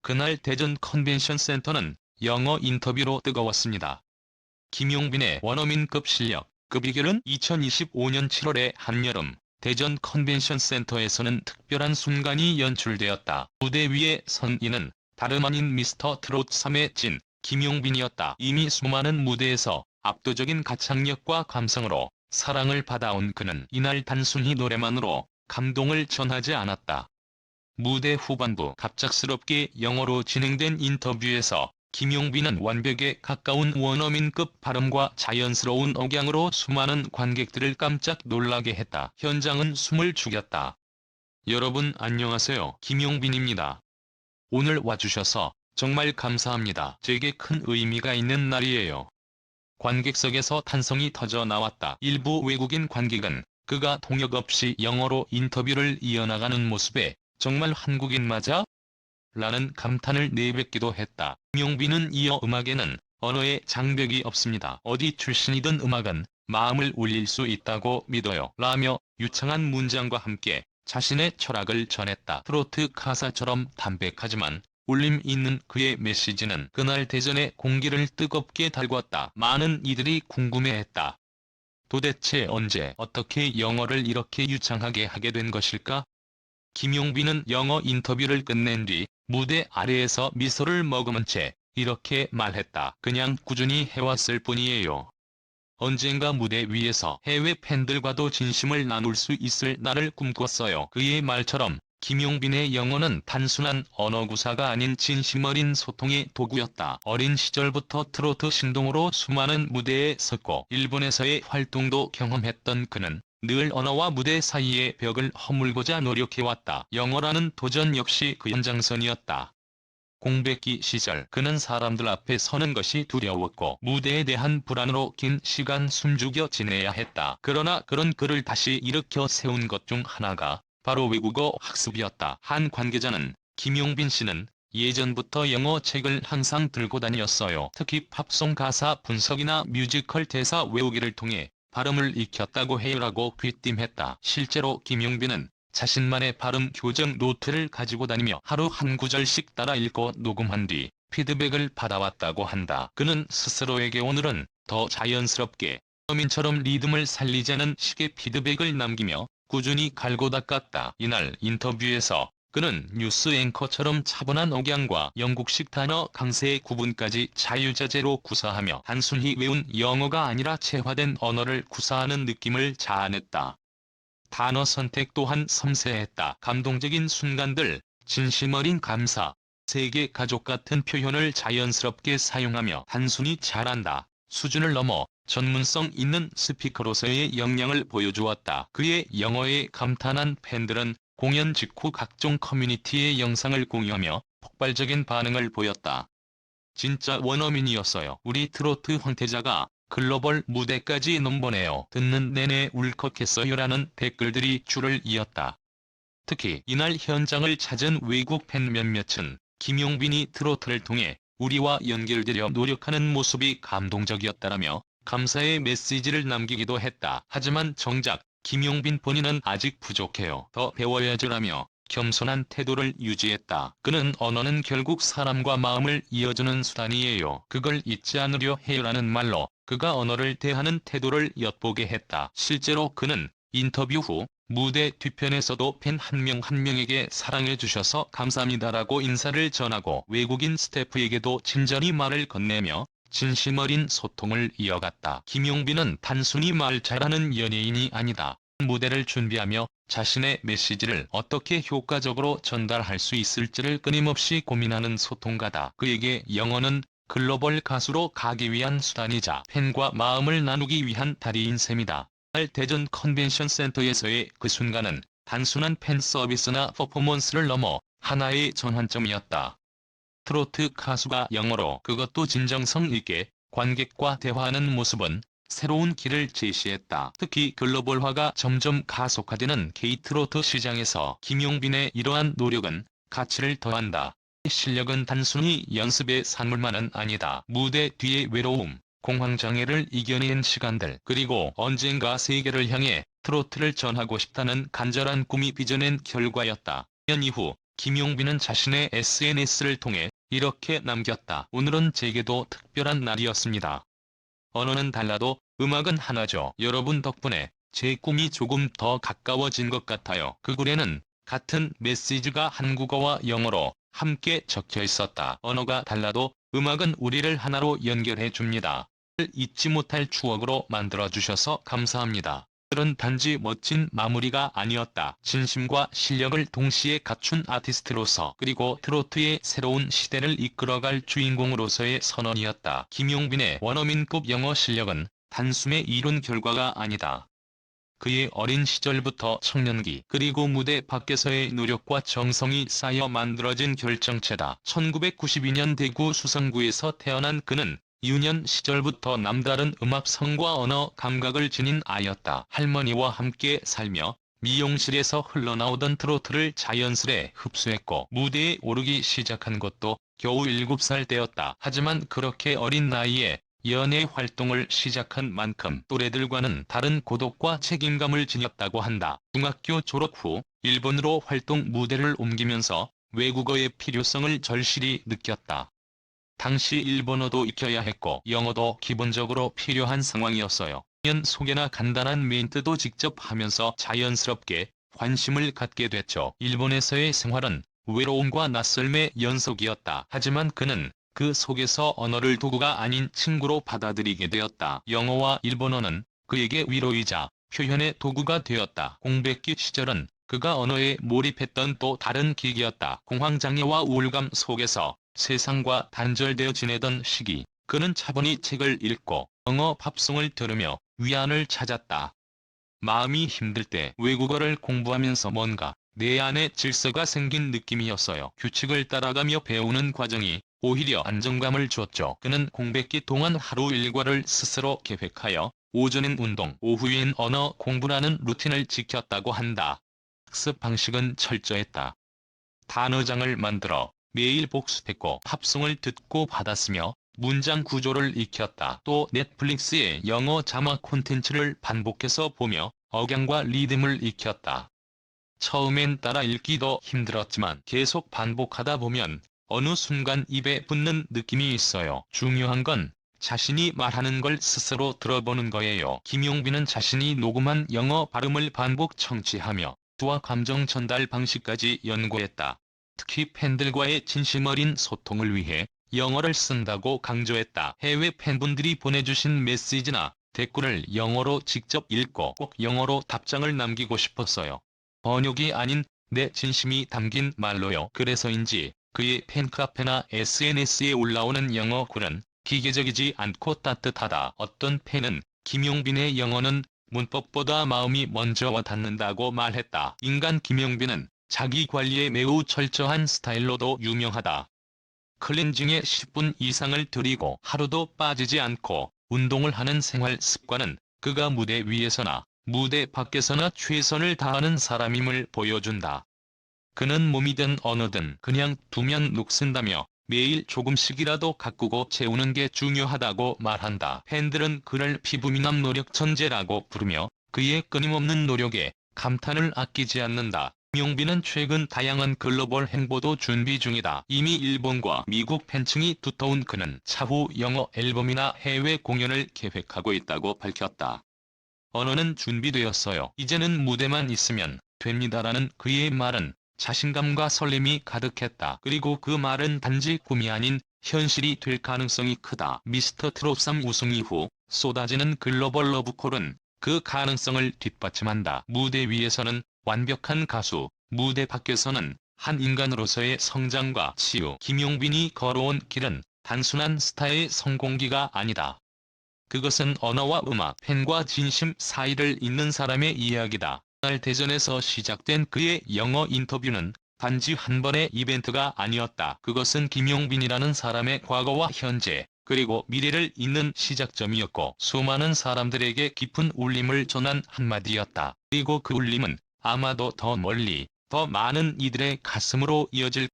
그날 대전 컨벤션 센터는 영어 인터뷰로 뜨거웠습니다. 김용빈의 원어민급 실력, 그 비결은 2025년 7월의 한여름, 대전 컨벤션 센터에서는 특별한 순간이 연출되었다. 무대 위에 선 이는 다름 아닌 미스터 트롯 3의 진, 김용빈이었다. 이미 수많은 무대에서 압도적인 가창력과 감성으로 사랑을 받아온 그는 이날 단순히 노래만으로 감동을 전하지 않았다. 무대 후반부 갑작스럽게 영어로 진행된 인터뷰에서 김용빈은 완벽에 가까운 원어민급 발음과 자연스러운 억양으로 수많은 관객들을 깜짝 놀라게 했다. 현장은 숨을 죽였다. 여러분 안녕하세요. 김용빈입니다. 오늘 와주셔서 정말 감사합니다. 제게 큰 의미가 있는 날이에요. 관객석에서 탄성이 터져 나왔다. 일부 외국인 관객은 그가 통역 없이 영어로 인터뷰를 이어나가는 모습에 정말 한국인 맞아? 라는 감탄을 내뱉기도 했다. 김용빈은 이어 음악에는 언어의 장벽이 없습니다. 어디 출신이든 음악은 마음을 울릴 수 있다고 믿어요. 라며 유창한 문장과 함께 자신의 철학을 전했다. 트로트 가사처럼 담백하지만 울림 있는 그의 메시지는 그날 대전의 공기를 뜨겁게 달궜다. 많은 이들이 궁금해했다. 도대체 언제 어떻게 영어를 이렇게 유창하게 하게 된 것일까? 김용빈은 영어 인터뷰를 끝낸 뒤 무대 아래에서 미소를 머금은 채 이렇게 말했다. 그냥 꾸준히 해왔을 뿐이에요. 언젠가 무대 위에서 해외 팬들과도 진심을 나눌 수 있을 날을 꿈꿨어요. 그의 말처럼 김용빈의 영어는 단순한 언어 구사가 아닌 진심 어린 소통의 도구였다. 어린 시절부터 트로트 신동으로 수많은 무대에 섰고 일본에서의 활동도 경험했던 그는 늘 언어와 무대 사이의 벽을 허물고자 노력해왔다. 영어라는 도전 역시 그 연장선이었다. 공백기 시절 그는 사람들 앞에 서는 것이 두려웠고 무대에 대한 불안으로 긴 시간 숨죽여 지내야 했다. 그러나 그런 그를 다시 일으켜 세운 것 중 하나가 바로 외국어 학습이었다. 한 관계자는 김용빈 씨는 예전부터 영어 책을 항상 들고 다녔어요. 특히 팝송 가사 분석이나 뮤지컬 대사 외우기를 통해 발음을 익혔다고 해요라고 귀띔했다. 실제로 김용빈은 자신만의 발음 교정 노트를 가지고 다니며 하루 한 구절씩 따라 읽고 녹음한 뒤 피드백을 받아왔다고 한다. 그는 스스로에게 오늘은 더 자연스럽게 어민처럼 리듬을 살리자는 식의 피드백을 남기며 꾸준히 갈고 닦았다. 이날 인터뷰에서 그는 뉴스 앵커처럼 차분한 억양과 영국식 단어 강세의 구분까지 자유자재로 구사하며 단순히 외운 영어가 아니라 체화된 언어를 구사하는 느낌을 자아냈다. 단어 선택 또한 섬세했다. 감동적인 순간들, 진심 어린 감사, 세계 가족 같은 표현을 자연스럽게 사용하며 단순히 잘한다 수준을 넘어 전문성 있는 스피커로서의 역량을 보여주었다. 그의 영어에 감탄한 팬들은 공연 직후 각종 커뮤니티의 영상을 공유하며 폭발적인 반응을 보였다. 진짜 원어민이었어요. 우리 트로트 황태자가 글로벌 무대까지 넘보네요. 듣는 내내 울컥했어요라는 댓글들이 줄을 이었다. 특히 이날 현장을 찾은 외국 팬 몇몇은 김용빈이 트로트를 통해 우리와 연결되려 노력하는 모습이 감동적이었다라며 감사의 메시지를 남기기도 했다. 하지만 정작 김용빈 본인은 아직 부족해요. 더 배워야죠라며 겸손한 태도를 유지했다. 그는 언어는 결국 사람과 마음을 이어주는 수단이에요. 그걸 잊지 않으려 해요라는 말로 그가 언어를 대하는 태도를 엿보게 했다. 실제로 그는 인터뷰 후 무대 뒤편에서도 팬 한 명 한 명에게 사랑해주셔서 감사합니다라고 인사를 전하고 외국인 스태프에게도 친절히 말을 건네며 진심 어린 소통을 이어갔다. 김용빈은 단순히 말 잘하는 연예인이 아니다. 무대를 준비하며 자신의 메시지를 어떻게 효과적으로 전달할 수 있을지를 끊임없이 고민하는 소통가다. 그에게 영어는 글로벌 가수로 가기 위한 수단이자 팬과 마음을 나누기 위한 다리인 셈이다. 대전 컨벤션 센터에서의 그 순간은 단순한 팬 서비스나 퍼포먼스를 넘어 하나의 전환점이었다. 트로트 가수가 영어로 그것도 진정성 있게 관객과 대화하는 모습은 새로운 길을 제시했다. 특히 글로벌화가 점점 가속화되는 K-트로트 시장에서 김용빈의 이러한 노력은 가치를 더한다. 실력은 단순히 연습의 산물만은 아니다. 무대 뒤의 외로움, 공황장애를 이겨낸 시간들, 그리고 언젠가 세계를 향해 트로트를 전하고 싶다는 간절한 꿈이 빚어낸 결과였다. 년 이후 김용빈은 자신의 SNS를 통해 이렇게 남겼다. 오늘은 제게도 특별한 날이었습니다. 언어는 달라도 음악은 하나죠. 여러분 덕분에 제 꿈이 조금 더 가까워진 것 같아요. 그 글에는 같은 메시지가 한국어와 영어로 함께 적혀 있었다. 언어가 달라도 음악은 우리를 하나로 연결해 줍니다. 잊지 못할 추억으로 만들어주셔서 감사합니다. 들은 단지 멋진 마무리가 아니었다. 진심과 실력을 동시에 갖춘 아티스트로서 그리고 트로트의 새로운 시대를 이끌어갈 주인공으로서의 선언이었다. 김용빈의 원어민급 영어 실력은 단숨에 이룬 결과가 아니다. 그의 어린 시절부터 청년기 그리고 무대 밖에서의 노력과 정성이 쌓여 만들어진 결정체다. 1992년 대구 수성구에서 태어난 그는 유년 시절부터 남다른 음악성과 언어 감각을 지닌 아이였다. 할머니와 함께 살며 미용실에서 흘러나오던 트로트를 자연스레 흡수했고 무대에 오르기 시작한 것도 겨우 7살 때였다. 하지만 그렇게 어린 나이에 연예 활동을 시작한 만큼 또래들과는 다른 고독과 책임감을 지녔다고 한다. 중학교 졸업 후 일본으로 활동 무대를 옮기면서 외국어의 필요성을 절실히 느꼈다. 당시 일본어도 익혀야 했고 영어도 기본적으로 필요한 상황이었어요. 연 소개나 간단한 멘트도 직접 하면서 자연스럽게 관심을 갖게 됐죠. 일본에서의 생활은 외로움과 낯설음의 연속이었다. 하지만 그는 그 속에서 언어를 도구가 아닌 친구로 받아들이게 되었다. 영어와 일본어는 그에게 위로이자 표현의 도구가 되었다. 공백기 시절은 그가 언어에 몰입했던 또 다른 계기였다. 공황장애와 우울감 속에서 세상과 단절되어 지내던 시기, 그는 차분히 책을 읽고 영어 팝송을 들으며 위안을 찾았다. 마음이 힘들 때 외국어를 공부하면서 뭔가 내 안에 질서가 생긴 느낌이었어요. 규칙을 따라가며 배우는 과정이 오히려 안정감을 줬죠. 그는 공백기 동안 하루 일과를 스스로 계획하여 오전엔 운동, 오후엔 언어 공부라는 루틴을 지켰다고 한다. 학습 방식은 철저했다. 단어장을 만들어 매일 복습했고 팝송을 듣고 받았으며 문장 구조를 익혔다. 또 넷플릭스의 영어 자막 콘텐츠를 반복해서 보며 억양과 리듬을 익혔다. 처음엔 따라 읽기도 힘들었지만 계속 반복하다 보면 어느 순간 입에 붙는 느낌이 있어요. 중요한 건 자신이 말하는 걸 스스로 들어보는 거예요. 김용빈은 자신이 녹음한 영어 발음을 반복 청취하며 수와 감정 전달 방식까지 연구했다. 특히 팬들과의 진심 어린 소통을 위해 영어를 쓴다고 강조했다. 해외 팬분들이 보내주신 메시지나 댓글을 영어로 직접 읽고 꼭 영어로 답장을 남기고 싶었어요. 번역이 아닌 내 진심이 담긴 말로요. 그래서인지 그의 팬카페나 SNS에 올라오는 영어 글은 기계적이지 않고 따뜻하다. 어떤 팬은 김용빈의 영어는 문법보다 마음이 먼저 와닿는다고 말했다. 인간 김용빈은 자기 관리에 매우 철저한 스타일로도 유명하다. 클렌징에 10분 이상을 들이고 하루도 빠지지 않고 운동을 하는 생활 습관은 그가 무대 위에서나 무대 밖에서나 최선을 다하는 사람임을 보여준다. 그는 몸이든 언어든 그냥 두면 녹슨다며 매일 조금씩이라도 가꾸고 채우는 게 중요하다고 말한다. 팬들은 그를 피부미남 노력 천재라고 부르며 그의 끊임없는 노력에 감탄을 아끼지 않는다. 김용빈은 최근 다양한 글로벌 행보도 준비 중이다. 이미 일본과 미국 팬층이 두터운 그는 차후 영어 앨범이나 해외 공연을 계획하고 있다고 밝혔다. 언어는 준비되었어요. 이제는 무대만 있으면 됩니다라는 그의 말은 자신감과 설렘이 가득했다. 그리고 그 말은 단지 꿈이 아닌 현실이 될 가능성이 크다. 미스터 트롯 3 우승 이후 쏟아지는 글로벌 러브콜은 그 가능성을 뒷받침한다. 무대 위에서는 완벽한 가수, 무대 밖에서는 한 인간으로서의 성장과 치유. 김용빈이 걸어온 길은 단순한 스타의 성공기가 아니다. 그것은 언어와 음악, 팬과 진심 사이를 잇는 사람의 이야기다. 날 대전에서 시작된 그의 영어 인터뷰는 단지 한 번의 이벤트가 아니었다. 그것은 김용빈이라는 사람의 과거와 현재, 그리고 미래를 잇는 시작점이었고 수많은 사람들에게 깊은 울림을 전한 한마디였다. 그리고 그 울림은 아마도 더 멀리, 더 많은 이들의 가슴으로 이어질